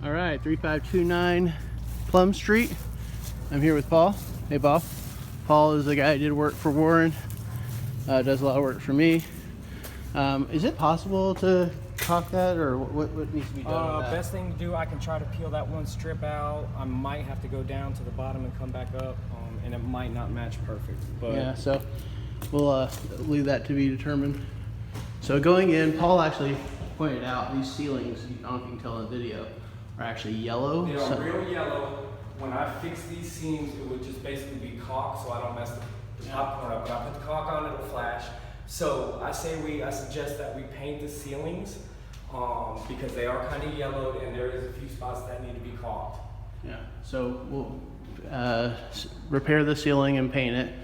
All right, 3529 Plum Street. I'm here with Paul. Hey, Paul. Paul is the guy who did work for Warren. Does a lot of work for me. Is it possible to caulk that, or what needs to be done with that? Best thing to do, I can try to peel that one strip out. I might have to go down to the bottom and come back up, and it might not match perfect. But yeah, so we'll leave that to be determined. So going in, Paul actually pointed out these ceilings, I don't know if you can tell in the video, are actually yellow. they are real yellow. When I fix these seams, it would just basically be caulk, so I don't mess the popcorn up. When I put the caulk on, it'll flash. So I suggest that we paint the ceilings because they are kind of yellowed, and there is a few spots that need to be caulked. Yeah, so we'll repair the ceiling and paint it.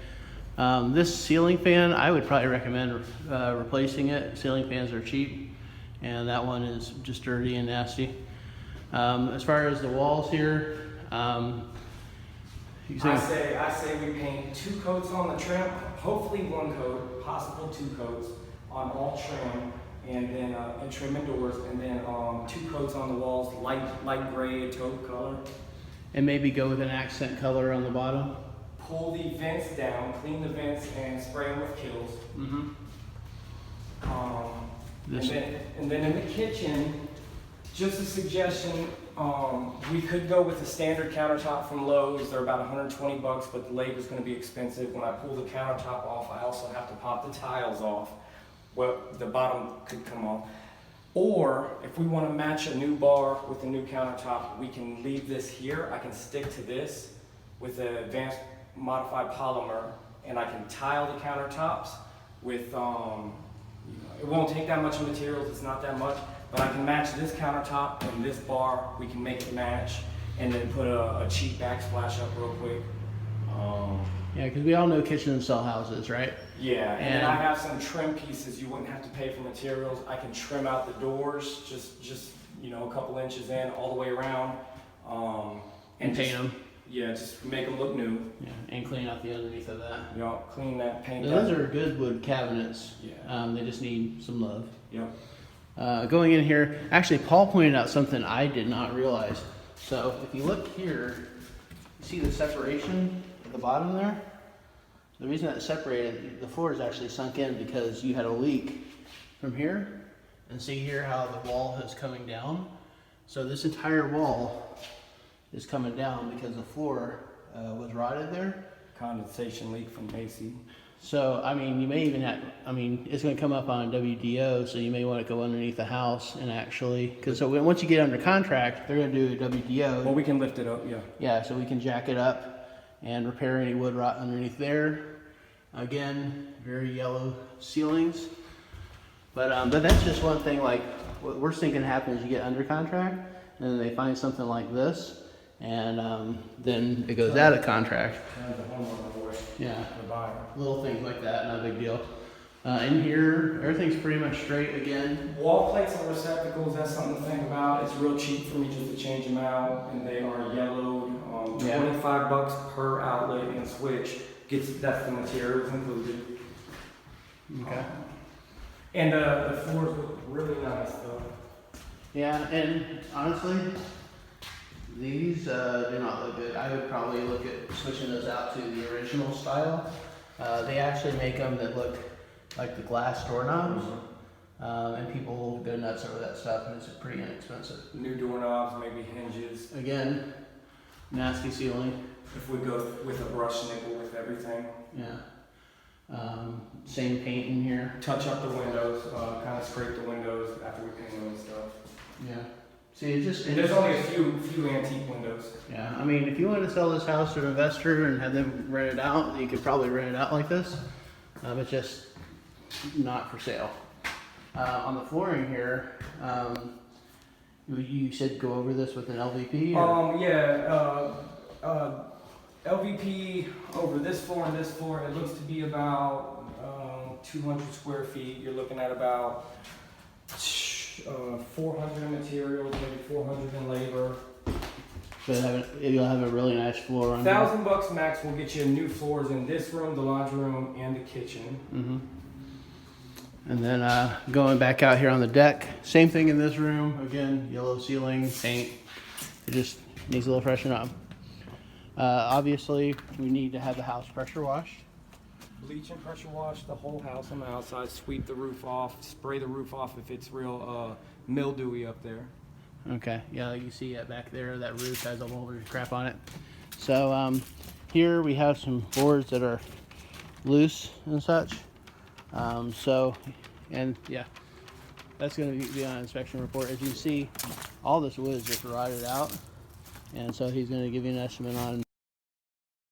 This ceiling fan, I would probably recommend replacing it. Ceiling fans are cheap, and that one is just dirty and nasty. As far as the walls here, I say we paint 2 coats on the trim, hopefully 1 coat, possible 2 coats on all trim, and then and trim and doors, and then 2 coats on the walls, light gray taupe color. And maybe go with an accent color on the bottom. Pull the vents down, clean the vents, and spray them with Kills. And then in the kitchen, just a suggestion, we could go with a standard countertop from Lowe's. They're about 120 bucks, but the labor's gonna be expensive. When I pull the countertop off, I also have to pop the tiles off. Well, the bottom could come off. Or if we wanna match a new bar with a new countertop, we can leave this here. I can stick to this with an advanced modified polymer, and I can tile the countertops with, it won't take that much materials, it's not that much, but I can match this countertop and this bar, we can make it match, and then put a cheap backsplash up real quick. Yeah, because we all know kitchens sell houses, right? Yeah, and then I have some trim pieces. You wouldn't have to pay for materials. I can trim out the doors, just a couple inches in, all the way around, And paint them. Yeah, just make them look new. Yeah, and clean out the underneath of that. Clean that paint. Those are good wood cabinets. Yeah. They just need some love. Yep. Going in here, actually Paul pointed out something I did not realize. So if you look here, you see the separation at the bottom there? The reason that separated, the floor is actually sunk in because you had a leak from here. And see here how the wall is coming down? So this entire wall is coming down because the floor was rotted there. Condensation leak from AC. So, I mean, you may even have, it's going to come up on WDO, so you may want to go underneath the house and actually, because so once you get under contract, they're going to do a WDO. Well, we can lift it up, yeah. Yeah, so we can jack it up and repair any wood rot underneath there. Again, very yellow ceilings. But that's just one thing, like, what worst thing can happen is you get under contract, and then they find something like this, and then it goes out of contract. Yeah, little things like that, not a big deal. In here, everything's pretty much straight again. Wall plates and receptacles, that's something to think about. It's real cheap for me just to change them out, and they are yellowed. 25 bucks per outlet and switch. That's the materials included. Okay. And the floors look really nice though. Yeah, and honestly, these do not look good. I would probably look at switching those out to the original style. They actually make them that look like the glass doorknobs, and people go nuts over that stuff, and it's pretty inexpensive. New doorknobs, maybe hinges. Again, nasty ceiling. If we go with a brush nickel with everything. Yeah. Same paint in here. Touch up the windows, kind of scrape the windows after we paint them and stuff. Yeah. See, there's only a few antique windows. Yeah, I mean, if you wanted to sell this house to an investor and have them rent it out, you could probably rent it out like this. It's just not for sale. On the flooring here, you said go over this with an LVP? LVP over this floor and this floor, it looks to be about 200 square feet. You're looking at about 400 in materials, maybe 400 in labor. So you'll have a really nice floor on $1,000 max will get you new floors in this room, the laundry room, and the kitchen. And then going back out here on the deck, same thing in this room. Again, yellow ceiling, paint. It just needs a little freshen up. Obviously, we need to have the house pressure washed. Bleach and pressure wash the whole house on the outside, sweep the roof off, spray the roof off if it's real mildewy up there. Okay, yeah, like you see it back there, that roof has a mold or crap on it. So here we have some boards that are loose and such. And yeah, that's going to be on inspection report. As you can see, all this wood is just rotted out, and so he's going to give you an estimate on